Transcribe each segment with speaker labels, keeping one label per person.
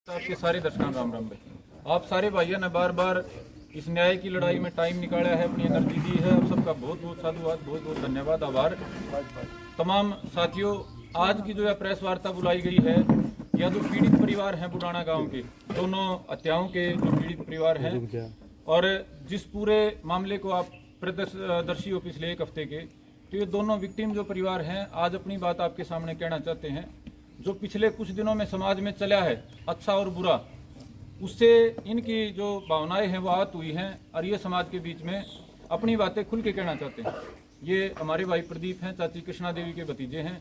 Speaker 1: आपके सारे दर्शकों राम राम भाई। आप सारे भाइयों ने बार बार इस न्याय की लड़ाई में टाइम निकाला है, अपनी एनर्जी दी है। आप सबका बहुत बहुत साधुवाद, बहुत बहुत धन्यवाद, आभार। तमाम साथियों, आज की जो है प्रेस वार्ता बुलाई गई है, या जो पीड़ित परिवार हैं बुडाना गांव के, दोनों हत्याओं के जो पीड़ित परिवार हैं, और जिस पूरे मामले को आप प्रदर्शी हो पिछले एक हफ्ते के, तो ये दोनों विक्टिम जो परिवार हैं आज अपनी बात आपके सामने कहना चाहते हैं। जो पिछले कुछ दिनों में समाज में चला है, अच्छा और बुरा, उससे इनकी जो भावनाएं हैं वो आहत हुई हैं, और ये समाज के बीच में अपनी बातें खुल के कहना चाहते हैं। ये हमारे भाई प्रदीप हैं, चाची कृष्णा देवी के भतीजे हैं,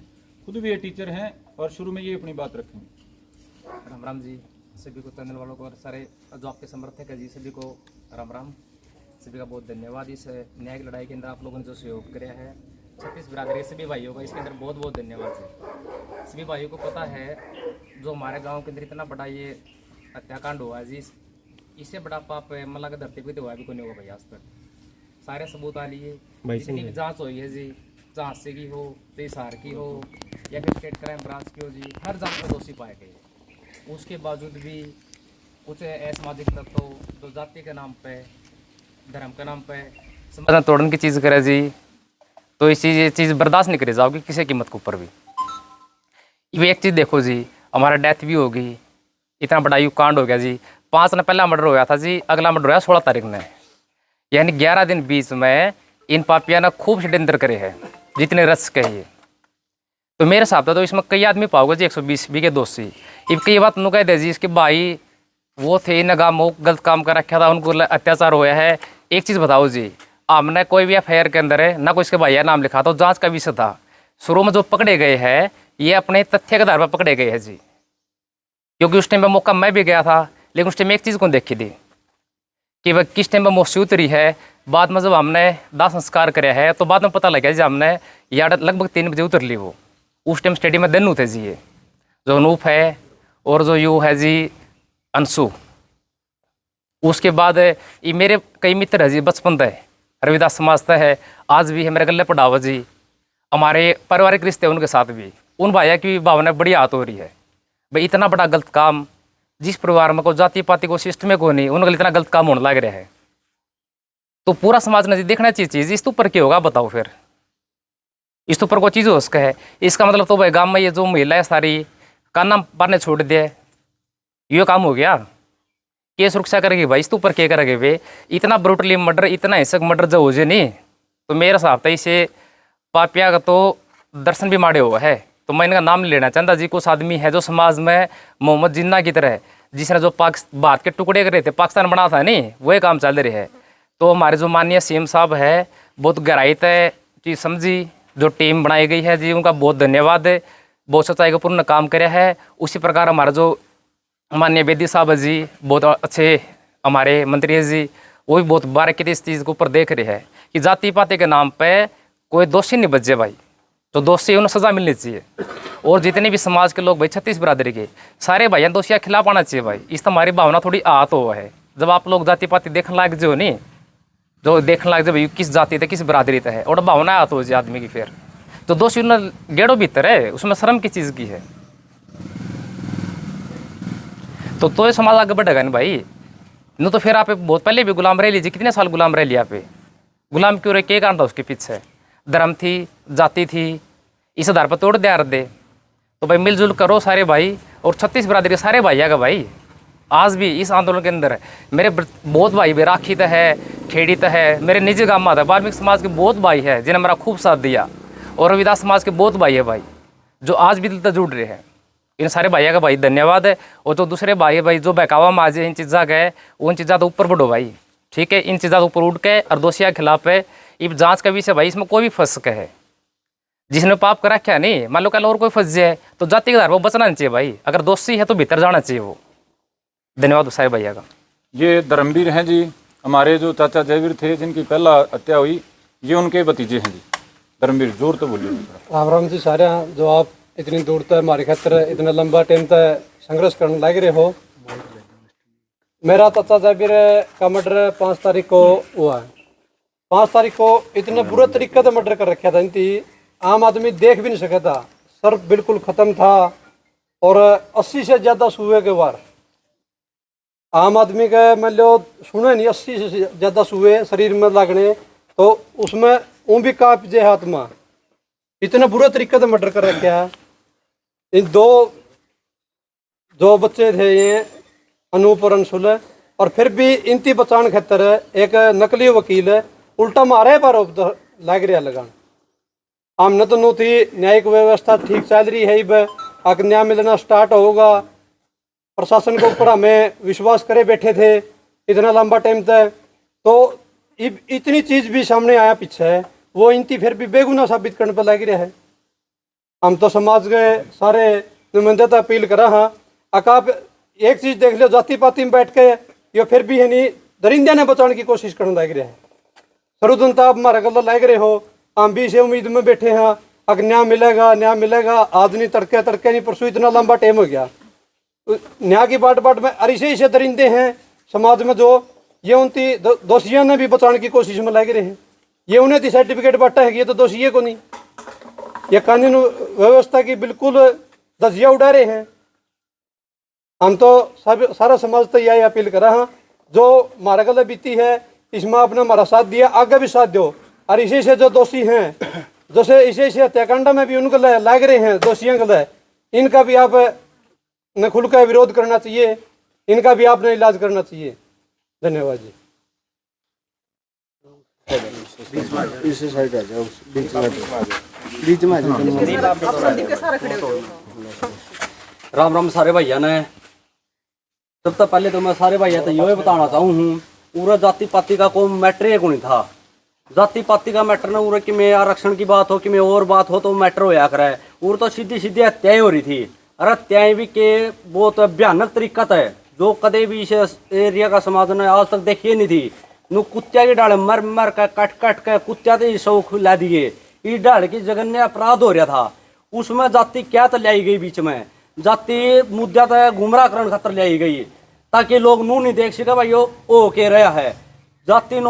Speaker 1: खुद भी ये टीचर हैं, और शुरू में ये अपनी बात रखेंगे।
Speaker 2: राम राम जी, सभी को चैनल वालों को और सारे जो आपके समर्थक है जी, सभी को राम राम। सभी का बहुत धन्यवाद। इस न्याय की लड़ाई के अंदर आप लोगों ने जो सहयोग किया है, छत्तीस बिरादरी सभी भाइयों का इसके अंदर बहुत बहुत धन्यवाद जी। सभी भाइयों को पता है जो हमारे गांव के अंदर इतना बड़ा ये हत्याकांड हुआ है जी, इससे बड़ा पाप मला का धरती पे तो हुआ भी कोई नहीं होगा भाई आज तक। सारे सबूत आ लिए, जितनी भी जाँच हुई है जी, जाँच से की हो, हिसार की हो, या फिर स्टेट क्राइम ब्रांच की हो जी, हर जाँच में दोषी पाए गए। उसके बावजूद भी कुछ असामाजिक तत्व जो जाति के नाम पे, धर्म के नाम पे समाज तोड़ने की चीज़ करे जी, तो ये चीज़ बर्दाश्त नहीं करी जाओगी किसी कीमत के ऊपर भी। ये एक चीज़ देखो जी, हमारा डेथ भी होगी, इतना बड़ा यू कांड हो गया जी। 5 ने पहला मर्डर होया था जी, अगला मर्डर होया 16 तारीख ने, यानी 11 दिन बीच में इन पापिया ने खूब षड्यंत्र करे हैं, जितने रस कहिए। तो मेरे हिसाब से तो इसमें कई आदमी पाओगे जी, 120 भी के दोषी। इब कई बात नु कह दे जी, इसके भाई वो थे नगाम, वो गलत काम कर रखा था, उनको अत्याचार होया है। एक चीज़ बताओ जी, हमने कोई भी एफआईआर के अंदर है ना कोई इसके भाई नाम लिखा, तो जांच का विषय था। शुरू में जो पकड़े गए हैं ये अपने तथ्य के आधार पर पकड़े गए हैं जी, क्योंकि उस टाइम पर मौका मैं भी गया था, लेकिन उस टाइम एक चीज़ को देखी थी कि वह किस टाइम पर मोशी उतरी है। बाद में जब हमने दाह संस्कार कराया है तो बाद में पता लगा जी, हमने यार लगभग 3 बजे उतर ली। वो उस टाइम स्टेडियम में दन्नू थे जी, ये जो अनूप है और जो यू है जी अंशु। उसके बाद ये मेरे कई मित्र है जी, बचपन से रविदास समाज है, आज भी है मेरे गले पढ़ावा जी। हमारे पारिवारिक रिश्ते उनके साथ भी, उन भाइयों की भावना बड़ी आहत हो रही है भाई। इतना बड़ा गलत काम जिस परिवार में कोई जाति पाति को सिस्टम में को नहीं, उनका इतना गलत काम होने लग रहा है, तो पूरा समाज ने जी देखना चाहिए चीज़। इस ऊपर क्या होगा बताओ फिर, इस ऊपर कोई चीज़ हो सके है। इसका मतलब तो भाई गाँव में ये जो महिला है सारी काना पारने छोड़ दे, ये काम हो गया। के सुरक्षा करेगी भाई, इसके ऊपर क्या करेंगे वे? इतना ब्रूटली मर्डर, इतना हिंसक मर्डर जो हो जाए नहीं, तो मेरा हिसाब था इसे पापिया का तो दर्शन भी माड़े हुआ है। तो मैं इनका नाम नहीं लेना चाहता जी। कुछ आदमी है जो समाज में मोहम्मद जिन्ना की तरह, जिसने जो भारत के टुकड़े करे थे, पाकिस्तान बना था नहीं, वही काम चल रहे है। तो हमारे जो माननीय सीएम साहब है बहुत गहराई तय चीज़ समझी, जो टीम बनाई गई है जी, उनका बहुत धन्यवाद है। बहुत सच्चाई का पूर्ण काम करे है। उसी प्रकार हमारा जो माननीय बेदी साहब है जी, बहुत अच्छे हमारे मंत्री है जी, वो भी बहुत बारीकी इस चीज़ के ऊपर देख रहे हैं कि जाति पाति के नाम पे कोई दोषी नहीं बचे भाई। तो दोषी उन्हें सज़ा मिलनी चाहिए, और जितने भी समाज के लोग भाई, 36 बिरादरी के सारे भाई दोषिया खिलाफ आना चाहिए भाई। इस हमारी भावना थोड़ी आहत हुआ है। जब आप लोग जाति पाति देखने लग जो नहीं, जो देखने लग जाए भाई किस जाति थे किस बिरादरी थे है, और भावना आहत हो जाए आदमी की, फिर तो दोषी उन्हें गेड़ो भीतर है, उसमें शर्म की चीज़ की है। तो ये समाज आगे बढ़ेगा नहीं भाई। न तो फिर आप बहुत पहले भी गुलाम रह लीजिए, कितने साल गुलाम रह लिया आप? गुलाम क्यों रहे? क्या कारण था उसके पीछे? धर्म थी, जाति थी, इस आधार पर तोड़ दिया दे। तो भाई मिलजुल करो सारे भाई, और 36 बिरादरी के सारे भाई आएगा भाई। आज भी इस आंदोलन के अंदर मेरे बहुत भाई भी राखी तो है, खेड़ी तो है, मेरे निजी गाँव में था, वाल्मीकि समाज के बहुत भाई है जिन्हें मेरा खूब साथ दिया, और रविदास समाज के बहुत भाई है भाई, जो आज भी दिल तक जुड़ रहे हैं। इन सारे भाइयों का भाई धन्यवाद है। और जो दूसरे भाई है भाई जो बहकावा में आज इन चीज़ा गए, उन चीज़ा तो ऊपर बढ़ो भाई, ठीक है? इन चीज़ा तो ऊपर उठ के और दोषिया के खिलाफ है। इब जांच का विषय भाई, इसमें कोई भी फंस सके है, जिसने पाप कर रखा नहीं, मान लो कल और कोई फंस जाए तो जाति के आधार पर बचना नहीं चाहिए भाई। अगर दोषी है तो भीतर जाना चाहिए वो। धन्यवाद सारे भैया का।
Speaker 1: ये धर्मवीर हैं जी, हमारे जो चाचा जयवीर थे जिनकी पहला हत्या हुई, ये उनके भतीजे हैं जी। धर्मवीर जोर तो बोलिए।
Speaker 3: राम राम जी सारे, जो आप इतनी दूर तक हमारी खातर इतना लंबा टाइम तक संघर्ष करने लग रहे हो। मेरा चाचा जयवीर का मर्डर 5 तारीख को हुआ है। 5 तारीख को इतने बुरे तरीके से मर्डर कर रखा था, इनकी आम आदमी देख भी नहीं सका था। सर बिल्कुल ख़त्म था, और 80 से ज़्यादा सूए के वार आम आदमी का मान लो सुने नहीं 80 से ज़्यादा सुए शरीर में लगने, तो उसमें वो भी कांप जाए हाथ में। इतना बुरा तरीके से मर्डर कर रखा है। इन दो बच्चे थे ये अनूप और अंशुल, और फिर भी इनती बचाने खातर एक नकली वकील उल्टा मारे पर लाग रहा लगान। हमने तो नो थी न्यायिक व्यवस्था ठीक चल रही है, अब अगर न्याय मिलना स्टार्ट होगा। प्रशासन के ऊपर हमें विश्वास करे बैठे थे इतना लंबा टाइम तक, तो इतनी चीज भी सामने आया पीछे, वो इनती फिर भी बेगुनाह साबित करने पर लग रहा है। हम तो समाज के सारे नुमाइंदे तो अपील करा हाँ, आप एक चीज देख लो, जाति पाति में बैठ के ये फिर भी है नहीं दरिंदे ने बचाने की कोशिश करने लग रहे हैं। सरुदन तो आप हमारा गला लग रहे हो, हम भी इसे उम्मीद में बैठे हैं अगर न्याय मिलेगा। आज नहीं तड़के नहीं, परसों इतना लंबा टाइम हो गया। न्याय की बाट में अरिशे दरिंदे हैं समाज में, जो ये उनती दोषियों ने भी बचाने की कोशिश में लग रहे हैं। ये उन्हें तो सर्टिफिकेट बांटा है, ये तो दोषियों को नहीं। ये कानून व्यवस्था की बिल्कुल धज्जियां उड़ा रहे हैं। हम तो सारा समाज तो यही अपील करा हाँ, जो हमारा गला बीती है इसमें आपने हमारा साथ दिया, आगे भी साथ दो। और इसी से जो दोषी हैं, जैसे इसी हत्याकांड में भी उनको लाग रहे हैं दोषियों गले, इनका भी आप न खुल का विरोध करना चाहिए, इनका भी आपने इलाज करना चाहिए। धन्यवाद जी।
Speaker 4: इस साइड आ जाओ, बीच में आ जाओ।
Speaker 5: राम राम सारे भैया ने। सबसे पहले तो मैं सारे भैया तो ये बताना चाहूँ हूँ, पूरा जाति पाति का कोई मैटर को नहीं था। जाति पाति का मैटर ना पूरा कि में आरक्षण की बात हो कि में और बात हो तो मैटर होया करे। और तो सीधी सीधी हत्याएं हो रही थी, और हत्याएं भी के बहुत भयानक तरीका है, जो कदे भी इस एरिया का समाज ने आज तक देखी नहीं थी। नु कुत्तिया की डाल मर मर के कट के कुत्तिया तो शौक ला दिए। इस डाल की जघन्य अपराध हो रहा था, उसमें जाति क्या तो लाई गई बीच में, जाति मुद्दा तो गुमराह करने खातर लाई गई, ताकि लोग नू नहीं देख सके भाई ओ के रहा है। जाति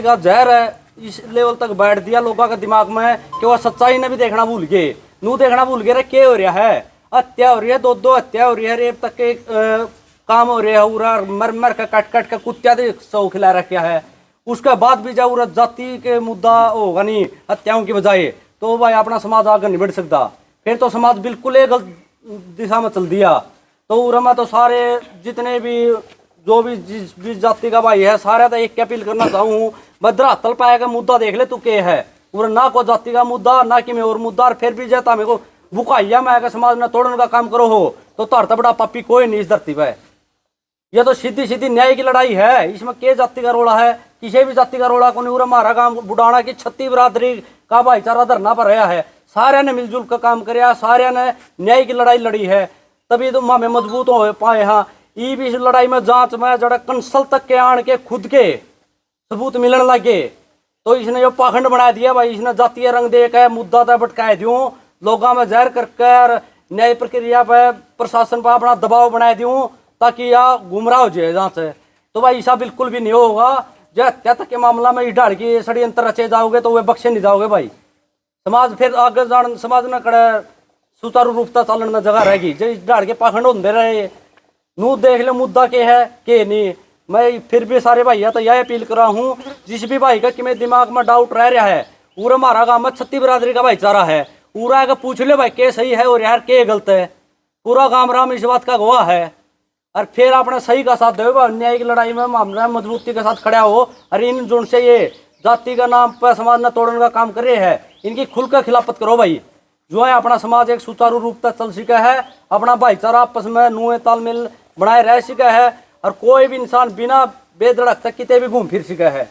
Speaker 5: का जहर है इस लेवल तक बैठ दिया लोगों के दिमाग में कि वह सच्चाई ने भी देखना भूल गए, नू देखना भूल गए क्या हो रहा है। हत्या हो रही है, दो हत्या हो रही है, रेप तक के काम हो रहे है, उरा मर मर के कट के कुत्तिया दे सौ खिला रखा है। उसके बाद भी जब जाति के मुद्दा होगा नहीं हत्याओं की बजाय, तो भाई अपना समाज आगे नहीं बढ़ सकता। फिर तो समाज बिल्कुल एक गलत दिशा में चल दिया। तो उरा में तो सारे जितने भी जो भी जिस भी जाति का भाई है, सारे तो एक अपील करना चाहूँ, भद्रा तल पाए का मुद्दा देख ले तू के है, पूरा ना को जाति का मुद्दा ना कि मैं और मुद्दा। फिर भी जाता मेरे को बुकाइया में आकर समाज में तोड़ने का काम करो हो, तो धरता बड़ा पापी कोई नहीं इस धरती पे। यह तो सीधी सीधी न्याय की लड़ाई है, इसमें के जाति का रोड़ा है, किसी भी जाति का रोड़ा को नहीं। हमारा काम बुढ़ाना की 36 बिरादरी का भाईचारा धरना पर रहा है, सारे ने मिलजुल का काम कराया, सारे ने न्याय की लड़ाई लड़ी है, तभी तो हमें मजबूत हो पाए। हाँ, ये भी इस लड़ाई में जांच में जड़ा कंसल तक के आन के खुद के सबूत मिलने लगे, तो इसने जो पाखंड बना दिया भाई, इसने जातीय रंग दे के मुद्दा तक भटकाए दूँ, लोगों में जहर करके न्याय प्रक्रिया पर प्रशासन पर अपना दबाव बनाए दूँ, ताकि यह गुमराह हो जाए जहाँ से। तो भाई ऐसा बिल्कुल भी नहीं होगा। जो हत्या तक के मामला में इस ढाल की षड्यंत्र रचे जाओगे तो वे बख्शे नहीं जाओगे भाई। समाज फिर आगे जान समाज न कड़े सुचारू रूपता चलन में जगह रहेगी। जो इस ढाल के पाखंड होते रहे, नू देख ले मुद्दा के है के नहीं। मैं फिर भी सारे भाइया तो यह अपील कर रहा हूँ, जिस भी भाई का कि मेरे दिमाग में डाउट रह रहा है, पूरा हमारा गाँव में 36 बिरादरी का भाईचारा है, पूरा आगे पूछ ले भाई के सही है और यार के गलत है। पूरा गाँव राम इस बात का गवाह है। और फिर आपने सही का साथ दो, अन्याय की लड़ाई में मामला मजबूती के साथ खड़ा हो। और इन जो से ये जाति का नाम पर समाज न तोड़ने का काम कर रहे हैं, इनकी खुलकर खिलाफत करो भाई। जो है अपना समाज एक सुचारू रूप तक चल सका है, अपना भाईचारा आपस में नुए तालमेल बनाए रह सका है, और कोई भी इंसान बिना बेधड़क तक कितने भी घूम फिर सका है।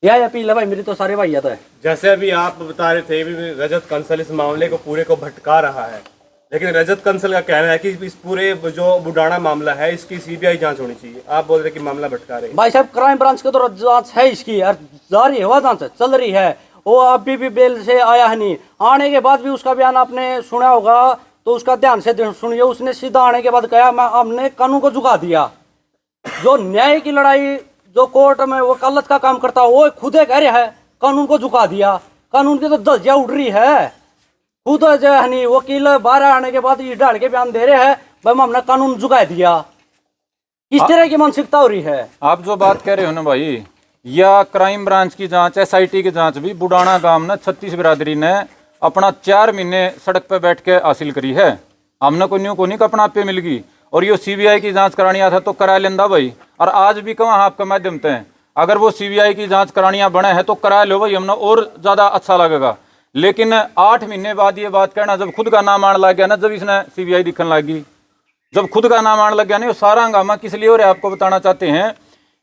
Speaker 5: यह अपील है भाई मेरी तो सारे भाई है।
Speaker 4: जैसे अभी आप बता रहे थे, भी रजत कंसल इस मामले को पूरे को भटका रहा है, लेकिन रजत कंसल का कहना है कि इस पूरे जो बुडाना मामला है इसकी सीबीआई जांच होनी चाहिए। आप बोल रहे कि मामला भटका रहे हैं।
Speaker 5: भाई साहब क्राइम ब्रांच की तो जांच है इसकी, और जारी हुआ जांच चल रही है। वो अभी भी बेल से आया है नहीं, आने के बाद भी उसका बयान आपने सुना होगा, तो उसका ध्यान से सुनिए। उसने सीधा आने के बाद कहा मैं हमने कानून को झुका दिया। जो न्याय की लड़ाई जो कोर्ट में वकालत का काम करता है, वो खुद कह रहा है कानून को झुका दिया। कानून की तो धज्जियां उड़ रही है, खुद जो है वकील बाहर आने के बाद ये डाल के बयान दे रहे हैं भाई हमने कानून झुका दिया। किस तरह की मानसिकता हो रही है?
Speaker 1: आप जो बात कह रहे हो ना भाई, या क्राइम ब्रांच की जांच, SIT की जांच भी बुडाना गांव ने 36 बिरादरी ने अपना 4 महीने सड़क पे बैठ के हासिल करी है। हमने को न्यू को नहीं अपना आप पे मिल गई। और ये CBI की जांच करानी था तो करा लेंदा भाई। और आज भी कहूँ आपके माध्यम से, अगर वो CBI की जांच करानिया बने है तो करा लो भाई, हमने और ज़्यादा अच्छा लगेगा। लेकिन 8 महीने बाद ये बात कहना, जब खुद का नाम आने लग गया ना, जब इसने CBI दिखने लगी, जब खुद का नाम आने लग गया ना, ये सारा हंगामा किस लिए हो रहा है आपको बताना चाहते हैं।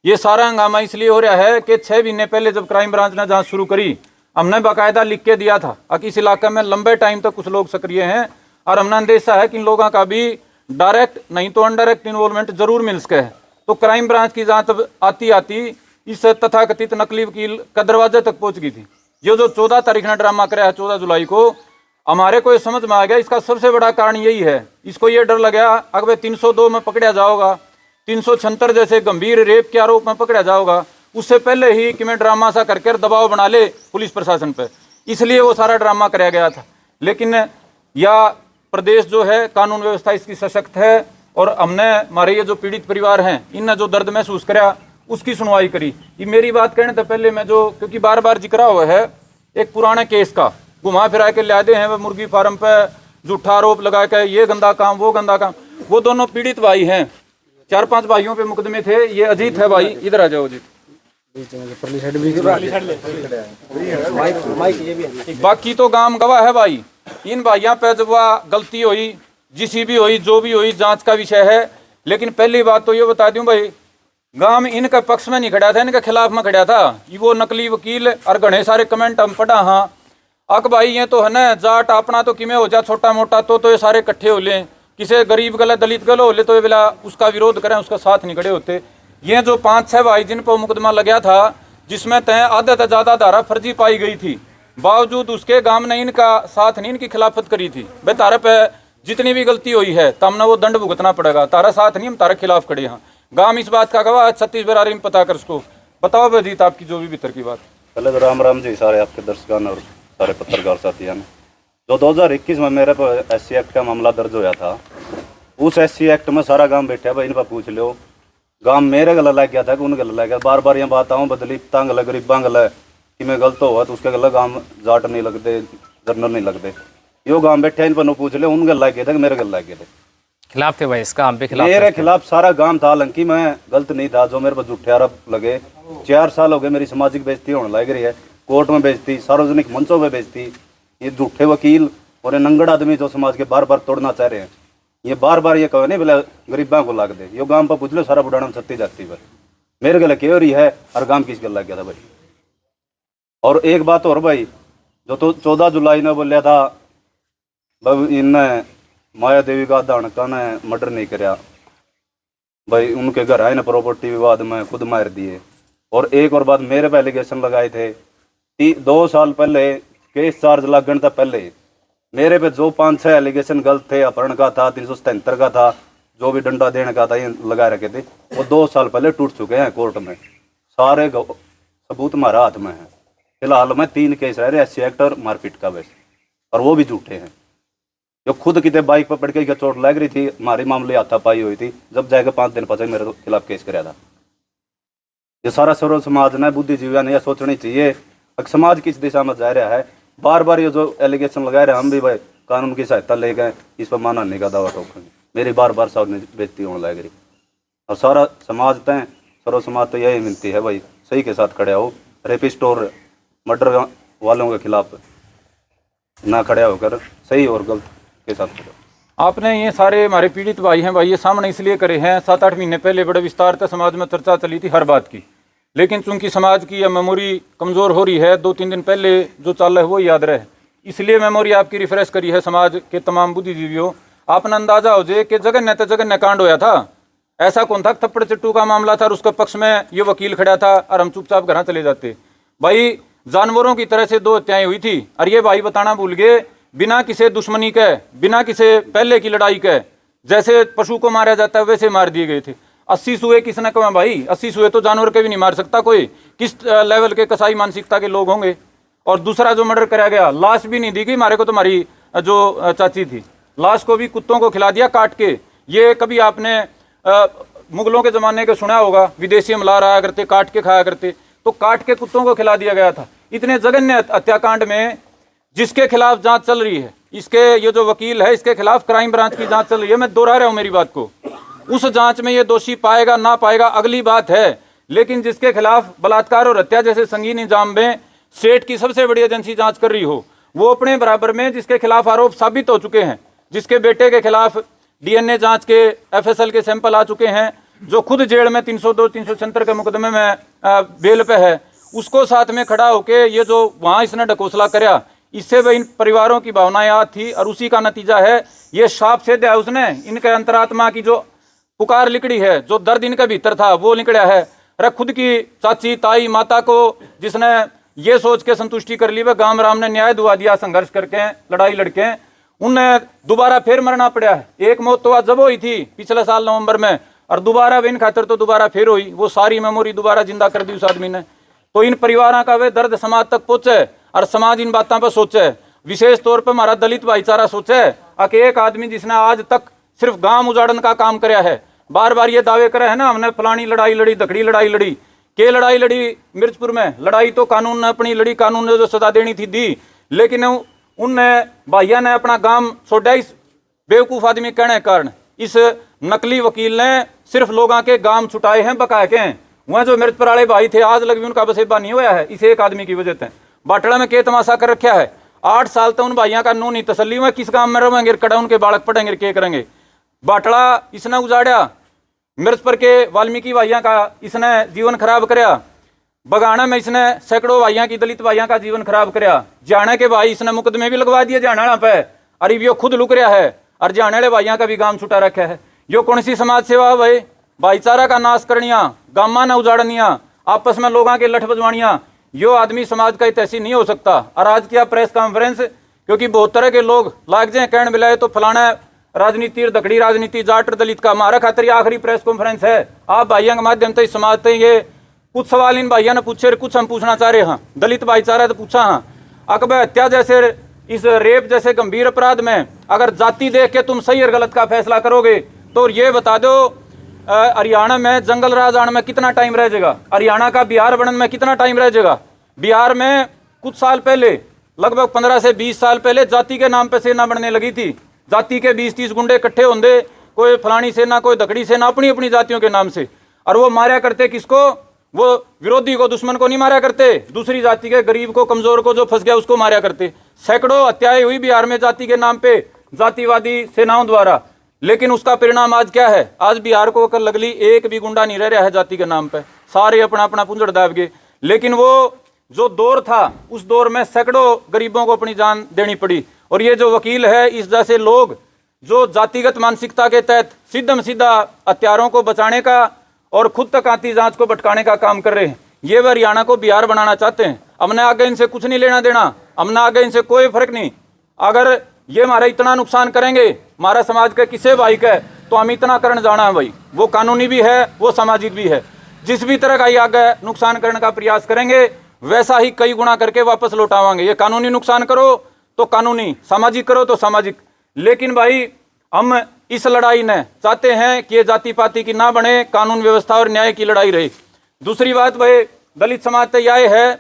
Speaker 1: ये सारा हंगामा इसलिए हो रहा है कि 6 महीने पहले जब क्राइम ब्रांच ने जांच शुरू करी, हमने बाकायदा लिख के दिया था कि इस इलाके में लंबे टाइम तक कुछ लोग सक्रिय हैं और हमने अंदेशा है कि इन लोगों का भी डायरेक्ट नहीं तो अनडायरेक्ट इन्वॉल्वमेंट जरूर मिल सके है। तो क्राइम ब्रांच की जांच आती आती इस तथाकथित नकली वकील का दरवाजे तक पहुंच गई थी। ये जो 14 तारीख ने ड्रामा कराया है, 14 जुलाई को, हमारे को ये समझ में आ गया इसका सबसे बड़ा कारण यही है। इसको ये डर लगा अगर 302 में पकड़ा जाओगा, 376 जैसे गंभीर रेप के आरोप में पकड़ा जाओगा, उससे पहले ही कि मैं ड्रामा सा करके दबाव बना ले पुलिस प्रशासन पे, इसलिए वो सारा ड्रामा कराया गया था। लेकिन या प्रदेश जो है कानून व्यवस्था इसकी सशक्त है और हमने हमारे ये जो पीड़ित परिवार हैं इनने जो दर्द महसूस कराया उसकी सुनवाई करी। ये मेरी बात कहने से पहले मैं जो, क्योंकि बार बार जिक्र हुआ है एक पुराने केस का, घुमा फिरा के लादे हैं वो मुर्गी फार्म पे झूठा आरोप लगा के, ये गंदा काम वो गंदा काम। वो दोनों पीड़ित भाई हैं, 4-5 भाइयों पे मुकदमे थे। ये अजीत है भाई, इधर आ जाओ अजीत। बाकी तो गांव गवाह है भाई। इन भाइयों पे जब वह गलती हुई, जिसी भी हुई, जो भी हुई, जांच का विषय है। लेकिन पहली बात तो ये बता दूं भाई, गांव इनका पक्ष में नहीं खड़ा था, इनके खिलाफ में खड़ा था। ये वो नकली वकील और घने सारे कमेंट हम पढ़ा। हाँ अक भाई ये तो है ना, जाट अपना तो किमें हो जा छोटा मोटा तो ये सारे इकट्ठे हो लें, किसी गरीब गला दलित गला हो ले तो ये बिला उसका विरोध करें, उसका साथ नहीं खड़े होते। ये जो 5-6 भाई जिन पर मुकदमा लगा था, जिसमें तय आधे से ज़्यादा धारा फर्जी पाई गई थी, बावजूद उसके गांव ने इनका साथ नहीं, इनकी खिलाफत करी थी। भाई तारा पे जितनी भी गलती हुई है तो हमने वो दंड भुगतना पड़ेगा, तारा साथ नहीं, हम तारे खिलाफ खड़े हैं। गांव इस बात का गवाह, 36 बरारी में पता कर उसको बताओ बजीत आपकी जो भी भीतर की बात।
Speaker 6: पहले तो राम राम जी सारे आपके दर्शकों और सारे पत्रकार साथियों ने। जो 2021 में मेरे पर SC एक्ट का मामला दर्ज होया था, उस SC एक्ट में सारा गांव बैठा भाई, इन पर पूछ लो। गांव मेरे गला लग गया था कि उनके गला लग गया। बार बार ये बात आऊँ बदली तंग गरीबा गला कि मैं गलत हुआ तो उसके गला गांव जाट नहीं लगते, जर्नल नहीं लगते। यो गांव बैठे इन पर पूछ ले, उनके लग गए थे कि मेरे गला लग गए थे।
Speaker 2: खिलाफ थे भाई इसका, हम पे खिलाफ
Speaker 6: मेरे खिलाफ सारा गांव था। हालांकि मैं गलत नहीं था, जो मेरे पर झूठे आरोप लगे। 4 साल हो गए मेरी सामाजिक बेइज्जती होने लग रही है, कोर्ट में बेइज्जती, सार्वजनिक मंचों में बेइज्जती। ये झूठे वकील और ये नंगड़ आदमी जो समाज के बार बार तोड़ना चाह रहे हैं, ये बार बार ये कहे नहीं बोले गरीबा को लाग दे। यो गांव पर पूछ लो सारा बुढ़ाना में सत्ती जाती पर मेरे गले क्यों रही है और गांव किस गल लग गया था भाई। और एक बात और भाई, जो तो 14 जुलाई ने बोलिया था इनने माया देवी का दाणका ने मर्डर नहीं कराया भाई, उनके घर आए ना प्रॉपर्टी विवाद में खुद मार दिए। और एक और बात, मेरे पे एलिगेशन लगाए थे 2 साल पहले, केस चार्ज लगने तक पहले मेरे पे जो 5-6 एलिगेशन गलत थे, अपहरण का था, 377 का था, जो भी डंडा देने का था, ये लगा रखे थे, वो 2 साल पहले टूट चुके हैं कोर्ट में। सारे सबूत हमारा हाथ में है। फिलहाल में 3 केस रह रहे SC एक्ट और मारपीट का वैसे, और वो भी झूठे हैं। जो खुद कितने बाइक पर पड़ के चोट लग रही थी, हमारे मामले हाथापाई हुई थी, जब जाकर 5 दिन पहले मेरे खिलाफ केस कराया था। ये सारा सर्व समाज ने, बुद्धिजीवियों ने यह सोचनी चाहिए कि समाज किस दिशा में जा रहा है। बार बार ये जो एलिगेशन लगा रहे हैं, हम भी भाई कानून की सहायता ले गए, इस पर मानहानि का दावा ठोकेंगे। मेरी बार बार सामने बेइज्जती होने लग रही। और सारा समाज तय, सर्व समाज तो यही विनती है भाई, सही के साथ खड़े हो। रेपिस्ट और मर्डर वालों के खिलाफ ना खड़े होकर सही और गलत के साथ खड़े।
Speaker 1: आपने ये सारे हमारे पीड़ित भाई हैं भाई, ये सामने इसलिए करे हैं, 7-8 महीने पहले बड़े विस्तार से समाज में चर्चा चली थी हर बात की। लेकिन चूंकि समाज की यह मेमोरी कमज़ोर हो रही है, 2-3 दिन पहले जो चल रहा है वो याद रहे, इसलिए मेमोरी आपकी रिफ्रेश करी है समाज के तमाम बुद्धिजीवियों। आपने अंदाजा हो जाए कि जगन्य कांड होया था। ऐसा कौन था, थप्पड़ चिट्टू का मामला था और उसके पक्ष में ये वकील खड़ा था और हम चुपचाप घर चले जाते। भाई जानवरों की तरह से 2 हत्याएं हुई थी और ये भाई बताना भूल गए, बिना किसी दुश्मनी के, बिना किसी पहले की लड़ाई के, जैसे पशु को मारा जाता है वैसे मार दिए गए थे। 80 सुए किसने कहा भाई, 80 सुए तो जानवर के भी नहीं मार सकता कोई। किस लेवल के कसाई मानसिकता के लोग होंगे। और दूसरा जो मर्डर कराया गया, लाश भी नहीं दी गई हमारे को, तो हमारी जो चाची थी, लाश को भी कुत्तों को खिला दिया काट के। ये कभी आपने मुगलों के ज़माने के सुना होगा, विदेशी हमला रहा करते, काट के खाया करते, तो काट के कुत्तों को खिला दिया गया था। इतने जघन्य हत्याकांड में जिसके खिलाफ जांच चल रही है, इसके ये जो वकील है इसके खिलाफ क्राइम ब्रांच की जांच चल रही है, मैं दोहरा रहा हूँ मेरी बात को। उस जांच में ये दोषी पाएगा ना पाएगा अगली बात है, लेकिन जिसके खिलाफ बलात्कार और हत्या जैसे संगीन इल्जाम में स्टेट की सबसे बड़ी एजेंसी जांच कर रही हो, वो अपने बराबर में जिसके खिलाफ आरोप साबित हो चुके हैं, जिसके बेटे के खिलाफ डीएनए जांच के एफएसएल के सैंपल आ चुके हैं, जो खुद जेल में 302 376 के मुकदमे में बेल पे है, उसको साथ में खड़ा होके ये जो वहाँ इसने ढकोसला कराया, इससे वह इन परिवारों की भावनाएं याद थी और उसी का नतीजा है ये शाप से दिया उसने। इनके अंतरात्मा की जो पुकार निकली है, जो दर्द इनके भीतर था वो निकला है। अरे खुद की चाची ताई माता को जिसने ये सोच के संतुष्टि कर ली, वह गांव राम ने न्याय दुआ दिया संघर्ष करके, लड़ाई लड़के, उन्हें दोबारा फिर मरना पड़ा है। एक मौत तो आज जब हुई थी पिछले साल नवंबर में, और दोबारा इन खातर तो दोबारा फिर हुई, वो सारी मेमोरी दोबारा जिंदा कर दी उस आदमी ने। तो इन परिवारों का वे दर्द समाज तक पहुंचे और समाज इन बातों पर सोचे, विशेष तौर पर हमारा दलित भाईचारा सोचे कि एक आदमी जिसने आज तक सिर्फ गांव उजाड़न का काम कराया है, बार बार ये दावे करे है ना हमने फलानी लड़ाई लड़ी, दखड़ी लड़ाई लड़ी, के लड़ाई लड़ी मिर्चपुर में, लड़ाई तो कानून ने अपनी लड़ी, कानून ने जो सजा देनी थी दी, लेकिन उनने भाइया ने अपना गांव छोड़ा इस बेवकूफ आदमी कहने के कारण। इस नकली वकील ने सिर्फ लोगों के गांव छुटाए हैं, बकाए के हैं। वह जो मिर्चपुर वाले भाई थे आज लग भी उनका बसेबा नहीं हुआ है इस एक आदमी की वजह से। बाटला में के तमाशा कर रखा है, 8 साल तक उन भाइयों का नू नहीं तसल्ली हुआ, किस गांव में रहेंगे, कड़ा उनके बालक पढ़ेंगे, के करेंगे। बाटला इसने उजाड़ा, मिर्चपुर के वाल्मीकि भाइयों का इसने जीवन खराब कराया, बगाना में इसने सैकड़ों भाइयों की, दलित भाइयों का जीवन खराब कराया, जाने के भाई इसने मुकदमे भी लगवा दिए जाना पे, अरे यो खुद लुक रहा है और जाने वाले भाइयों का भी गांव छुटा रखा है। यो कौन सी समाज सेवा है भाई? भाईचारा का नाश करनिया, गामा न उजाड़निया, आपस में लोगों के लठ बजवानिया, यो आदमी समाज का हितैषी नहीं हो सकता। और आज किया प्रेस कॉन्फ्रेंस, क्योंकि बहुत तरह के लोग लाग जाए कहने मिलाए तो फलाना राजनीति, दखड़ी राजनीति, जाट दलित का हमारा खातर ये आखिरी प्रेस कॉन्फ्रेंस है। आप भाइयों के माध्यम से समाज से ये कुछ सवाल इन भाइयों ने पूछे, कुछ हम पूछना चाह रहे हैं। दलित भाईचारा तो पूछा हाँ, अकबर हत्या जैसे, इस रेप जैसे गंभीर अपराध में अगर जाति देख के तुम सही और गलत का फैसला करोगे तो ये बता दो हरियाणा में जंगल राज आने में कितना टाइम रह जाएगा, हरियाणा का बिहार बनने में कितना टाइम रह जाएगा। बिहार में कुछ साल पहले, लगभग 15 से 20 साल पहले जाति के नाम पे सेना बनने लगी थी। जाति के 20-30 गुंडे इकट्ठे होंगे, कोई फलानी सेना, कोई दखड़ी सेना, अपनी अपनी जातियों के नाम से, और वो मारा करते किसको? वो विरोधी को, दुश्मन को नहीं मारा करते, दूसरी जाति के गरीब को, कमजोर को, जो फंस गया उसको मारा करते। सैकड़ों हत्याएं हुई बिहार में जाति के नाम पे, जातिवादी सेनाओं द्वारा। लेकिन उसका परिणाम आज क्या है? आज बिहार को कर लगली एक भी गुंडा नहीं रह रहा है जाति के नाम पे, सारे अपना अपना पुंजड़ दाब गए। लेकिन वो जो दौर था, उस दौर में सैकड़ों गरीबों को अपनी जान देनी पड़ी। और ये जो वकील है, इस जैसे लोग जो जातिगत मानसिकता के तहत सीधम सीधा हत्यारों को बचाने का और खुद तक आती जांच को भटकाने का काम कर रहे हैं, ये वह हरियाणा को बिहार बनाना चाहते हैं। हमने आगे इनसे कुछ नहीं लेना देना, हमने आगे इनसे कोई फर्क नहीं। अगर ये हमारा इतना नुकसान करेंगे हमारा समाज के किसी भाई का, तो हम इतना करने जाना है भाई, वो कानूनी भी है, वो सामाजिक भी है। जिस भी तरह का ये आगे नुकसान करने का प्रयास करेंगे वैसा ही कई गुना करके वापस लौटावांगे। ये कानूनी नुकसान करो तो कानूनी, सामाजिक करो तो सामाजिक। लेकिन भाई हम इस लड़ाई ने चाहते हैं कि ये जाति पाति की ना बने, कानून व्यवस्था और न्याय की लड़ाई रहे। दूसरी बात भाई दलित समाज तो यह है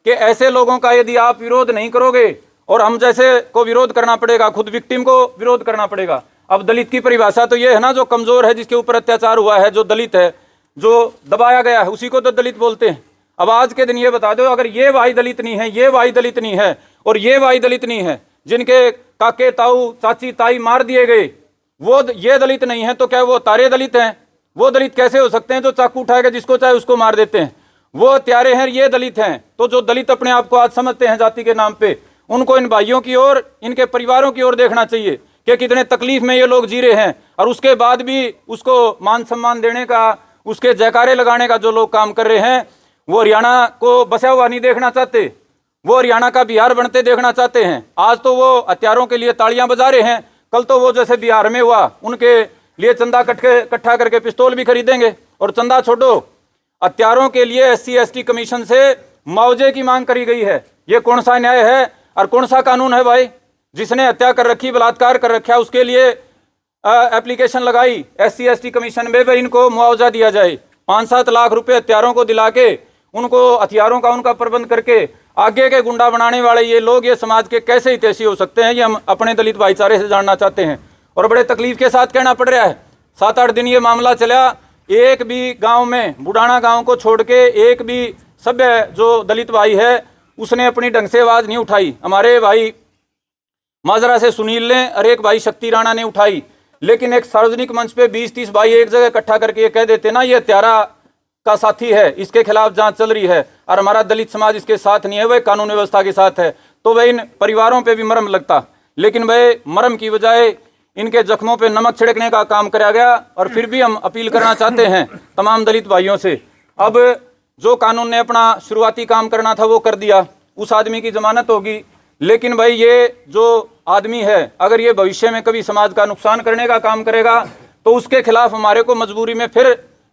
Speaker 1: कि ऐसे लोगों का यदि आप विरोध नहीं करोगे, और हम जैसे को विरोध करना पड़ेगा, खुद विक्टिम को विरोध करना पड़ेगा। अब दलित की परिभाषा तो ये है ना, जो कमजोर है, जिसके ऊपर अत्याचार हुआ है, जो दलित है, जो दबाया गया है, उसी को तो दलित बोलते हैं। अब आज के दिन ये बता दो, अगर ये भाई दलित नहीं है, ये भाई दलित नहीं है और ये भाई दलित नहीं है, जिनके काके ताऊ चाची ताई मार दिए गए, वो ये दलित नहीं है, तो क्या वो तारे दलित हैं? वो दलित कैसे हो सकते हैं जो चाकू उठाएगा जिसको चाहे उसको मार देते हैं? वो त्यारे हैं, ये दलित हैं। तो जो दलित अपने आप को आज समझते हैं जाति के नाम पे, उनको इन भाइयों की ओर, इनके परिवारों की ओर देखना चाहिए कि कितने तकलीफ में ये लोग जी रहे हैं, और उसके बाद भी उसको मान सम्मान देने का, उसके जयकारे लगाने का जो लोग काम कर रहे हैं, वो हरियाणा को बसा हुआ नहीं देखना चाहते, वो हरियाणा का बिहार बनते देखना चाहते हैं। आज तो वो हत्यारों के लिए तालियां बजा रहे हैं, कल तो वो जैसे बिहार में हुआ उनके लिए चंदा इकट्ठा करके पिस्तौल भी खरीदेंगे। और चंदा छोड़ो, हत्यारों के लिए SC/ST कमीशन से मुआवजे की मांग करी गई है। ये कौन सा न्याय है और कौन सा कानून है भाई? जिसने हत्या कर रखी, बलात्कार कर रखा, उसके लिए एप्लीकेशन लगाई SC/ST कमीशन में भी इनको मुआवजा दिया जाए। 5-7 लाख रुपए हथियारों को दिला के उनको हथियारों का उनका प्रबंध करके आगे के गुंडा बनाने वाले ये लोग ये समाज के कैसे हितैषी हो सकते हैं, ये हम अपने दलित भाईचारे से जानना चाहते हैं। और बड़े तकलीफ के साथ कहना पड़ रहा है, 7-8 दिन ये मामला चला, एक भी गांव में, बुडाना गांव को छोड़ के एक भी सभ्य जो दलित भाई है उसने अपनी ढंग से आवाज नहीं उठाई। हमारे भाई माजरा से सुनील ने और एक भाई शक्ति राणा ने उठाई, लेकिन एक सार्वजनिक मंच पे 20-30 भाई एक जगह इकट्ठा करके ये कह देते ना ये हत्यारा का साथी है, इसके खिलाफ जांच चल रही है और हमारा दलित समाज इसके साथ नहीं है, वह कानून व्यवस्था के साथ है, तो वह इन परिवारों पे भी मरहम लगता। लेकिन वह मरहम की बजाय इनके जख्मों पे नमक छिड़कने का काम कराया गया। और फिर भी हम अपील करना चाहते हैं तमाम दलित भाइयों से, अब जो कानून ने अपना शुरुआती काम करना था वो कर दिया, उस आदमी की जमानत होगी। लेकिन भाई ये जो आदमी है अगर ये भविष्य में कभी समाज का नुकसान करने का काम करेगा तो उसके खिलाफ हमारे को मजबूरी में फिर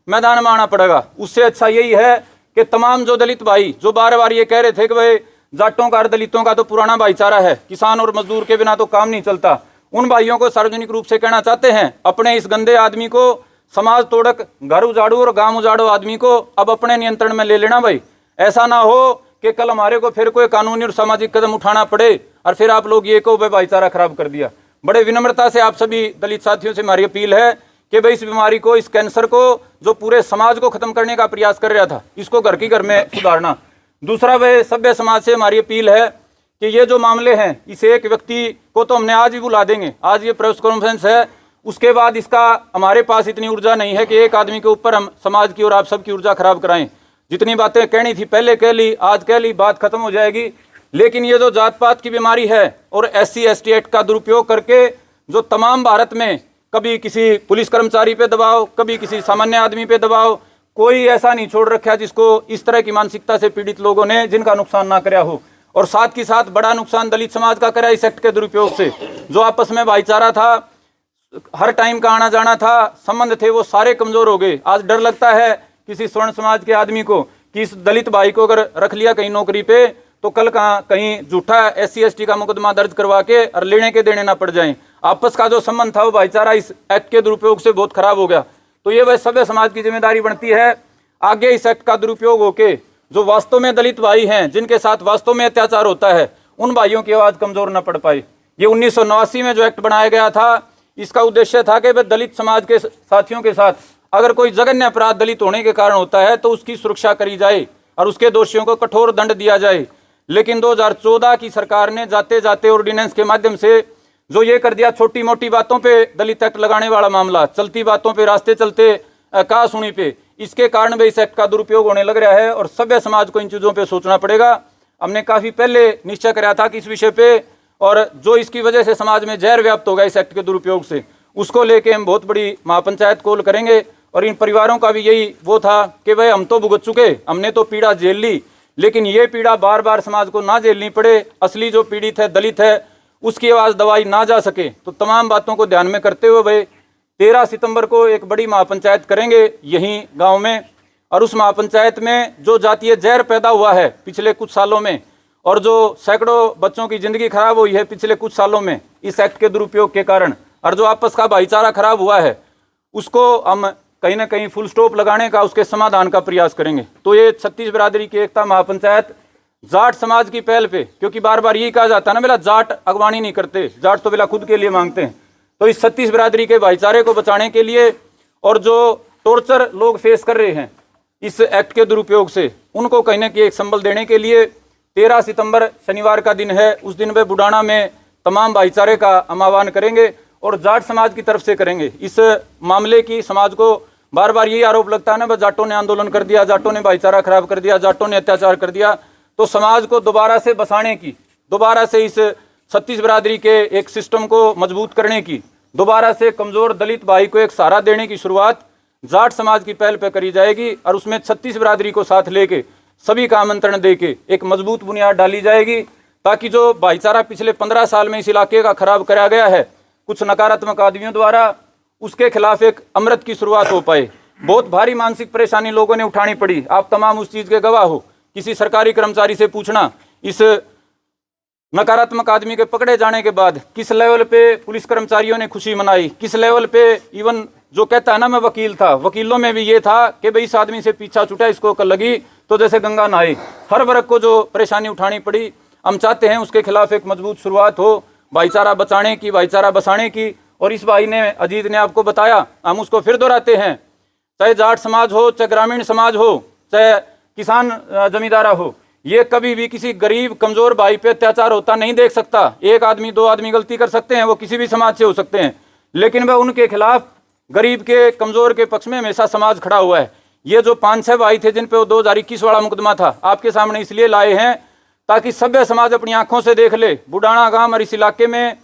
Speaker 1: मैदान में आना पड़ेगा। उससे अच्छा यही है कि तमाम जो दलित भाई जो बार बार ये कह रहे थे कि भाई जाटों का और दलितों का तो पुराना भाईचारा है, किसान और मजदूर के बिना तो काम नहीं चलता, उन भाइयों को सार्वजनिक रूप से कहना चाहते हैं अपने इस गंदे आदमी को, समाज तोड़क, घर उजाड़ू और गांव उजाड़ो आदमी को अब अपने नियंत्रण में ले लेना। भाई ऐसा ना हो कि कल हमारे को फिर कोई कानूनी और सामाजिक कदम उठाना पड़े और फिर आप लोग ये को भाईचारा खराब कर दिया। बड़े विनम्रता से आप सभी दलित साथियों से हमारी अपील है कि भाई इस बीमारी को, इस कैंसर को जो पूरे समाज को खत्म करने का प्रयास कर रहा था, इसको घर की घर में सुधारना। दूसरा वह सभ्य समाज से हमारी अपील है कि ये जो मामले हैं, इस एक व्यक्ति को तो हमने आज ही बुला देंगे, आज ये प्रेस कॉन्फ्रेंस है, उसके बाद इसका हमारे पास इतनी ऊर्जा नहीं है कि एक आदमी के ऊपर हम समाज की और आप सबकी ऊर्जा खराब कराएं। जितनी बातें कहनी थी पहले कह ली, आज कह ली, बात खत्म हो जाएगी। लेकिन ये जो जात पात की बीमारी है और SC/ST एक्ट का दुरुपयोग करके जो तमाम भारत में कभी किसी पुलिस कर्मचारी पे दबाव, कभी किसी सामान्य आदमी पे दबाव, कोई ऐसा नहीं छोड़ रखा है जिसको इस तरह की मानसिकता से पीड़ित लोगों ने जिनका नुकसान ना कराया हो। और साथ ही साथ बड़ा नुकसान दलित समाज का कराया इस एक्ट के दुरुपयोग से। जो आपस में भाईचारा था, हर टाइम का आना जाना था, संबंध थे, वो सारे कमजोर हो गए। आज डर लगता है किसी स्वर्ण समाज के आदमी को कि इस दलित भाई को अगर रख लिया कहीं नौकरी पे तो कल कहीं झूठा SC/ST का मुकदमा दर्ज करवा के और लेने के देने ना पड़ जाएं। आपस का जो संबंध था वो भाईचारा इस एक्ट के दुरुपयोग से बहुत खराब हो गया। तो ये वह सभ्य समाज की जिम्मेदारी बनती है आगे इस एक्ट का दुरुपयोग होके जो वास्तव में दलित भाई हैं, जिनके साथ वास्तव में अत्याचार होता है, उन भाइयों की आवाज कमजोर न पड़ पाए। ये 1989 में जो एक्ट बनाया गया था, इसका उद्देश्य था कि दलित समाज के साथियों के साथ अगर कोई जघन्य अपराध दलित होने के कारण होता है तो उसकी सुरक्षा करी जाए और उसके दोषियों को कठोर दंड दिया जाए। लेकिन 2014 की सरकार ने जाते जाते ऑर्डिनेंस के माध्यम से जो ये कर दिया, छोटी मोटी बातों पे दलित एक्ट लगाने वाला मामला, चलती बातों पे, रास्ते चलते कहा सुनी पे, इसके कारण भी इस एक्ट का दुरुपयोग होने लग रहा है और सभ्य समाज को इन चीज़ों पे सोचना पड़ेगा। हमने काफ़ी पहले निश्चय कराया था कि इस विषय पे, और जो इसकी वजह से समाज में जहर व्याप्त होगा इस एक्ट के दुरुपयोग से, उसको लेके हम बहुत बड़ी महापंचायत कॉल करेंगे। और इन परिवारों का भी यही वो था कि भाई हम तो भुगत चुके, हमने तो पीड़ा झेल ली, लेकिन ये पीड़ा बार बार समाज को ना झेलनी पड़े, असली जो पीड़ित है, दलित है, उसकी आवाज़ दबाई ना जा सके। तो तमाम बातों को ध्यान में करते हुए भाई 13 सितंबर को एक बड़ी महापंचायत करेंगे यहीं गांव में, और उस महापंचायत में जो जातीय जहर पैदा हुआ है पिछले कुछ सालों में और जो सैकड़ों बच्चों की ज़िंदगी खराब हुई है पिछले कुछ सालों में इस एक्ट के दुरुपयोग के कारण, और जो आपस का भाईचारा खराब हुआ है, उसको हम कहीं ना कहीं फुल स्टॉप लगाने का, उसके समाधान का प्रयास करेंगे। तो ये 36 बिरादरी की एकता महापंचायत जाट समाज की पहल पे, क्योंकि बार बार यही कहा जाता है ना, बेला जाट अगवानी नहीं करते, जाट तो बेला खुद के लिए मांगते हैं। तो इस 36 बिरादरी के भाईचारे को बचाने के लिए और जो टॉर्चर लोग फेस कर रहे हैं इस एक्ट के दुरुपयोग से, उनको कहीं ना कहीं एक संबल देने के लिए 13 सितंबर शनिवार का दिन है, उस दिन वे बुडाना में तमाम भाईचारे का हम आह्वान करेंगे और जाट समाज की तरफ से करेंगे। इस मामले की समाज को बार बार यही आरोप लगता है ना, बस जाटों ने आंदोलन कर दिया, जाटों ने भाईचारा खराब कर दिया, जाटों ने अत्याचार कर दिया। तो समाज को दोबारा से बसाने की, दोबारा से इस 36 बिरादरी के एक सिस्टम को मजबूत करने की, दोबारा से कमज़ोर दलित भाई को एक सहारा देने की शुरुआत जाट समाज की पहल पर करी जाएगी और उसमें 36 बिरादरी को साथ लेके सभी का आमंत्रण देके एक मजबूत बुनियाद डाली जाएगी, ताकि जो भाईचारा पिछले 15 साल में इस इलाके का खराब कराया गया है कुछ नकारात्मक आदमियों द्वारा, उसके खिलाफ एक अमृत की शुरुआत हो पाए। बहुत भारी मानसिक परेशानी लोगों ने उठानी पड़ी, आप तमाम उस चीज़ के गवाह हो। किसी सरकारी कर्मचारी से पूछना, इस नकारात्मक आदमी के पकड़े जाने के बाद किस लेवल पे पुलिस कर्मचारियों ने खुशी मनाई, किस लेवल पे इवन जो कहता है ना मैं वकील था, वकीलों में भी ये था कि भाई इस आदमी से पीछा छूटा, इसको अकल लगी तो जैसे गंगा नहाए। हर वर्ग को जो परेशानी उठानी पड़ी, हम चाहते हैं उसके खिलाफ एक मजबूत शुरुआत हो, भाईचारा बचाने की, भाईचारा बसाने की। और इस भाई ने, अजीत ने आपको बताया, हम उसको फिर दोहराते हैं, चाहे जाट समाज हो, चाहे ग्रामीण समाज हो, चाहे किसान जमींदारा हो, ये कभी भी किसी गरीब कमजोर भाई पे अत्याचार होता नहीं देख सकता। एक आदमी दो आदमी गलती कर सकते हैं, वो किसी भी समाज से हो सकते हैं, लेकिन वह उनके खिलाफ गरीब के कमजोर के पक्ष में हमेशा समाज खड़ा हुआ है। ये जो 5-6 भाई थे जिन पे वो 2021 वाला मुकदमा था, आपके सामने इसलिए लाए हैं ताकि सभ्य समाज अपनी आंखों से देख ले। बुडाना गांव और इस इलाके में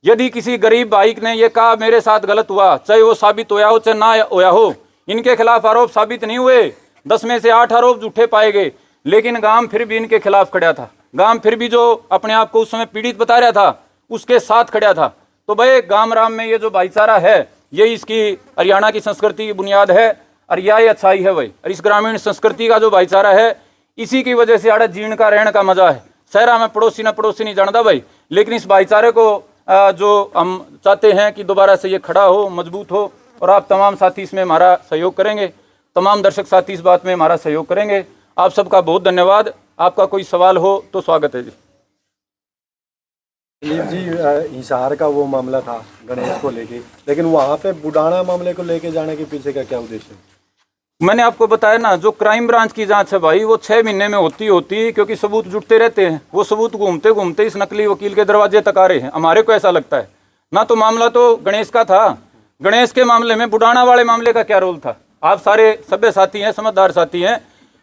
Speaker 1: यदि किसी गरीब भाई ने ये कहा मेरे साथ गलत हुआ, चाहे वो साबित होया हो चाहे ना होया हो, इनके खिलाफ आरोप साबित नहीं हुए, 10 में से 8 आरोप झूठे पाए गए, लेकिन गांव फिर भी इनके खिलाफ खड़ा था। गांव फिर भी जो अपने आप को उस समय पीड़ित बता रहा था उसके साथ खड़ा था। तो भाई गांव राम में ये जो भाईचारा है, ये इसकी हरियाणा की संस्कृति की बुनियाद है और यह अच्छाई है भाई। और इस ग्रामीण संस्कृति का जो भाईचारा है, इसी की वजह से आड़ा जीण का रहने का मजा है। शहरा में पड़ोसी नहीं जानता भाई, लेकिन इस भाईचारे को जो हम चाहते हैं कि दोबारा से ये खड़ा हो, मजबूत हो, और आप तमाम साथी इसमें हमारा सहयोग करेंगे, तमाम दर्शक साथी इस बात में हमारा सहयोग करेंगे। आप सबका बहुत धन्यवाद। आपका कोई सवाल हो तो स्वागत है जी।
Speaker 7: दिलीप जी, हिसार का वो मामला था गणेश को लेके, लेकिन वहाँ पे बुडाना मामले को लेके जाने के पीछे का क्या उद्देश्य है?
Speaker 1: मैंने आपको बताया ना, जो क्राइम ब्रांच की जांच है भाई, वो 6 महीने में होती, क्योंकि सबूत जुटते रहते हैं। वो सबूत घूमते घूमते इस नकली वकील के दरवाजे तक आ रहे हैं। हमारे को ऐसा लगता है ना, तो मामला तो गणेश का था, गणेश के मामले में बुडाना वाले मामले का क्या रोल था? आप सारे सभ्य साथी हैं, समझदार साथी हैं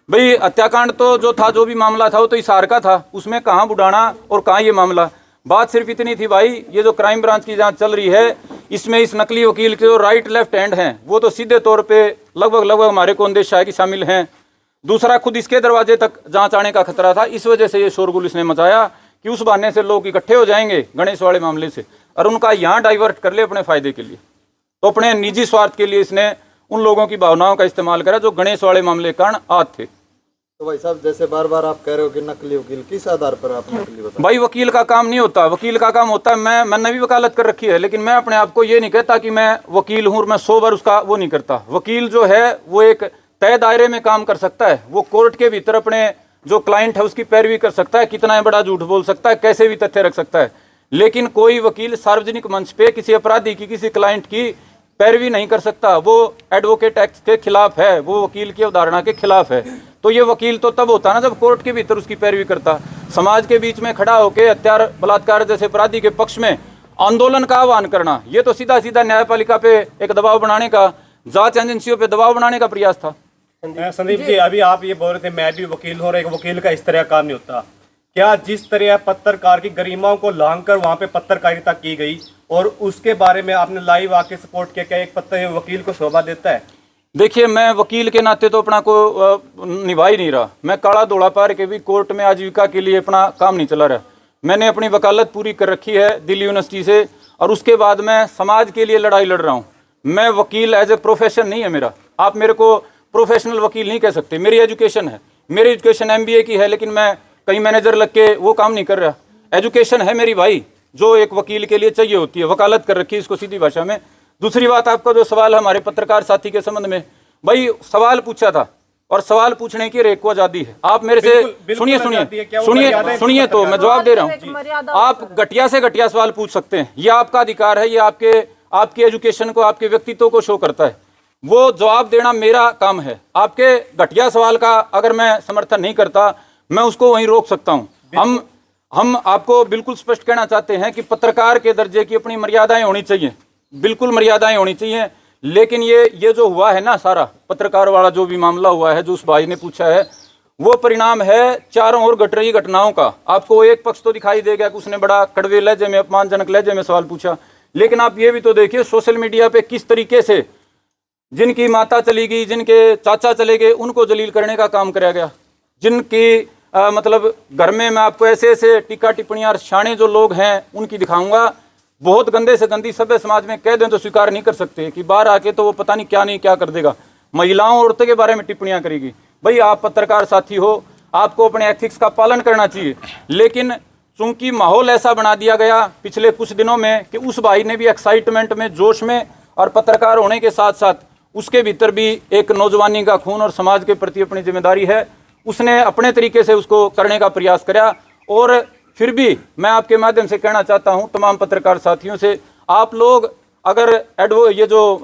Speaker 1: भाई। हत्याकांड तो जो था, जो भी मामला था, वो तो हिसार का था, उसमें कहाँ बुडाना और कहाँ ये मामला। बात सिर्फ इतनी थी भाई, ये जो क्राइम ब्रांच की जांच चल रही है, इसमें इस नकली वकील के जो राइट लेफ्ट हैंड हैं, वो तो सीधे तौर पे लगभग हमारे को अंदेशा है कि शामिल हैं। दूसरा, खुद इसके दरवाजे तक जांच आने का खतरा था। इस वजह से ये शोरगुल इसने मचाया कि उस बहाने से लोग इकट्ठे हो जाएंगे गणेश वाले मामले से और उनका यहाँ डाइवर्ट कर ले अपने फायदे के लिए। तो अपने निजी स्वार्थ के लिए इसने उन लोगों की भावनाओं का इस्तेमाल करा जो गणेश वाले मामले कारण आज थे।
Speaker 7: तो भाई साहब, जैसे बार बार आप कह रहे हो कि नकली वकील, किस आधार पर आप नकली बता?
Speaker 1: भाई वकील का काम नहीं होता, वकील का काम होता है, मैंने भी वकालत कर रखी है, लेकिन मैं अपने आप को ये नहीं कहता कि मैं वकील हूँ और मैं 100 बार उसका वो नहीं करता। वकील जो है वो एक तय दायरे में काम कर सकता है, वो कोर्ट के भीतर अपने जो क्लाइंट है उसकी पैरवी कर सकता है, कितना बड़ा झूठ बोल सकता है, कैसे भी तथ्य रख सकता है, लेकिन कोई वकील सार्वजनिक मंच पे किसी अपराधी की, किसी क्लाइंट की पैरवी नहीं कर सकता। वो एडवोकेट एक्ट के खिलाफ है, वो वकील की अवधारणा के खिलाफ है। तो ये वकील तो तब होता ना जब कोर्ट के भीतर उसकी पैरवी करता, समाज के बीच में खड़ा होकर हत्या बलात्कार जैसे अपराधी के पक्ष में आंदोलन का आह्वान करना, ये तो सीधा सीधा न्यायपालिका पे एक दबाव बनाने का, जांच एजेंसियों पे दबाव बनाने का प्रयास था।
Speaker 4: संदीप जी, अभी आप ये बोल रहे थे मैं भी वकील हूँ और एक वकील का इस तरह काम नहीं होता। क्या जिस तरह पत्रकार की गरिमाओं को लांघकर वहाँ पे पत्रकारिता की गई और उसके बारे में आपने लाइव आके सपोर्ट किया, क्या एक वकील को शोभा देता है?
Speaker 1: देखिए, मैं वकील के नाते तो अपना को निभा ही नहीं रहा। मैं काला दौड़ा पार के भी कोर्ट में आजीविका के लिए अपना काम नहीं चला रहा। मैंने अपनी वकालत पूरी कर रखी है दिल्ली यूनिवर्सिटी से, और उसके बाद मैं समाज के लिए लड़ाई लड़ रहा हूँ। मैं वकील एज ए प्रोफेशन नहीं है मेरा, आप मेरे को प्रोफेशनल वकील नहीं कह सकते। मेरी एजुकेशन है, मेरी एजुकेशन MBA की है, लेकिन मैं कहीं मैनेजर लग के वो काम नहीं कर रहा। एजुकेशन है मेरी भाई, जो एक वकील के लिए चाहिए होती है, वकालत कर रखी है इसको सीधी भाषा में। दूसरी बात, आपका जो सवाल है हमारे पत्रकार साथी के संबंध में, भाई सवाल पूछा था और सवाल पूछने की एक आजादी है। आप मेरे से सुनिए तो मैं जवाब दे रहा हूँ। आप घटिया से घटिया सवाल पूछ सकते हैं, ये आपका अधिकार है, ये आपके एजुकेशन को, आपके व्यक्तित्व को शो करता है। वो जवाब देना मेरा काम है। आपके घटिया सवाल का अगर मैं समर्थन नहीं करता, मैं उसको वहीं रोक सकता हूँ। हम आपको बिल्कुल स्पष्ट कहना चाहते हैं कि पत्रकार के दर्जे की अपनी मर्यादाएं होनी चाहिए, बिल्कुल मर्यादाएं होनी चाहिए। लेकिन ये जो हुआ है ना, सारा पत्रकार वाला जो भी मामला हुआ है, जो उस भाई ने पूछा है, वो परिणाम है चारों ओर घट रही घटनाओं का। आपको एक पक्ष तो दिखाई देगा कि उसने बड़ा कड़वे लहजे में, अपमानजनक लहजे में सवाल पूछा, लेकिन आप ये भी तो देखिए सोशल मीडिया पे किस तरीके से जिनकी माता चली गई, जिनके चाचा चले गए, उनको जलील करने का काम कराया गया। जिनकी मतलब घर में मैं आपको ऐसे ऐसे टीका टिप्पणियां और शाणे जो लोग हैं उनकी दिखाऊंगा। बहुत गंदे से गंदी सभ्य समाज में कह दें तो स्वीकार नहीं कर सकते कि बाहर आके तो वो पता नहीं क्या कर देगा, महिलाओं औरतों के बारे में टिप्पणियां करेगी। भाई आप पत्रकार साथी हो, आपको अपने एथिक्स का पालन करना चाहिए, लेकिन चूंकि माहौल ऐसा बना दिया गया पिछले कुछ दिनों में कि उस भाई ने भी एक्साइटमेंट में, जोश में, और पत्रकार होने के साथ साथ उसके भीतर भी एक नौजवानी का खून और समाज के प्रति अपनी जिम्मेदारी है, उसने अपने तरीके से उसको करने का प्रयास करा। और फिर भी मैं आपके माध्यम से कहना चाहता हूं तमाम पत्रकार साथियों से, आप लोग अगर ये जो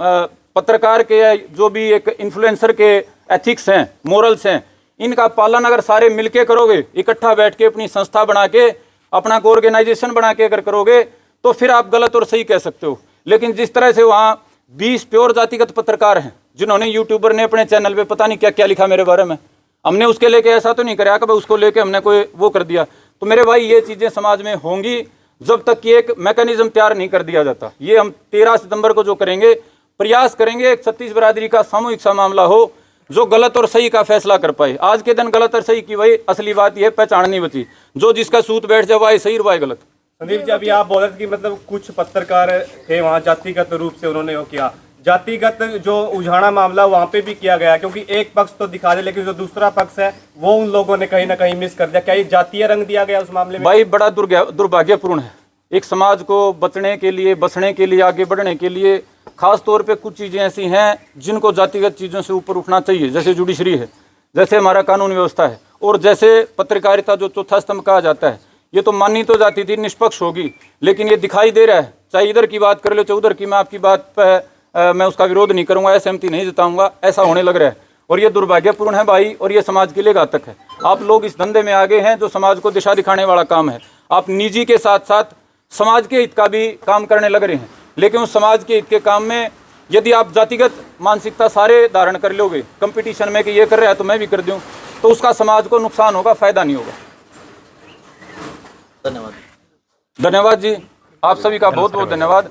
Speaker 1: पत्रकार के जो भी एक इन्फ्लुएंसर के एथिक्स हैं, मोरल्स हैं, इनका पालन अगर सारे मिलके करोगे, इकट्ठा बैठ के अपनी संस्था बना के, अपना को ऑर्गेनाइजेशन बना के अगर करोगे, तो फिर आप गलत और सही कह सकते हो। लेकिन जिस तरह से वहाँ 20 प्योर जातिगत पत्रकार हैं जिन्होंने यूट्यूबर ने अपने चैनल पे पता नहीं क्या क्या लिखा मेरे बारे में, हमने उसके लेके ऐसा तो नहीं कराया कि भाई उसको लेके हमने कोई वो कर दिया। तो मेरे भाई ये चीज़ें समाज में होंगी जब तक कि एक मैकेनिज्म तैयार नहीं कर दिया जाता। ये हम 13 सितंबर को जो करेंगे, प्रयास करेंगे एक छत्तीस बिरादरी का सामूहिक सा मामला हो जो गलत और सही का फैसला कर पाए। आज के दिन गलत और सही की भाई असली बात यह पहचान नहीं बची, जो जिसका सूत बैठ जाए वह सही और वह गलत।
Speaker 4: संदीप जी, अभी आप बोल रहे थे कि मतलब कुछ पत्रकार थे वहाँ जातिगत रूप से उन्होंने वो किया, जातिगत जो उझाड़ा मामला वहाँ पे भी किया गया, क्योंकि एक पक्ष तो दिखा दे लेकिन जो दूसरा पक्ष है वो उन लोगों ने कहीं ना कहीं मिस कर दिया। क्या ये जातीय रंग दिया गया उस मामले में?
Speaker 1: भाई बड़ा दुर्भाग्यपूर्ण है। एक समाज को बचने के लिए, बसने के लिए, आगे बढ़ने के लिए खास तौर पे कुछ चीज़ें ऐसी हैं जिनको जातिगत चीज़ों से ऊपर उठना चाहिए, जैसे जुडिशरी है, जैसे हमारा कानून व्यवस्था है, और जैसे पत्रकारिता जो चौथा स्तंभ कहा जाता है। ये तो मानी तो जाती थी निष्पक्ष होगी, लेकिन ये दिखाई दे रहा है, चाहे इधर की बात कर लो चाहे उधर की, मैं आपकी बात पर मैं उसका विरोध नहीं करूंगा, असहमति नहीं जताऊंगा, ऐसा होने लग रहा है और ये दुर्भाग्यपूर्ण है भाई, और ये समाज के लिए घातक है। आप लोग इस धंधे में आगे हैं जो समाज को दिशा दिखाने वाला काम है, आप निजी के साथ साथ समाज के हित का भी काम करने लग रहे हैं, लेकिन उस समाज के हित के काम में यदि आप जातिगत मानसिकता सारे धारण कर लोगे कंपटीशन में कि ये कर रहा है तो मैं भी कर दूं, तो उसका समाज को नुकसान होगा, फायदा नहीं होगा। धन्यवाद जी, आप सभी का बहुत बहुत धन्यवाद।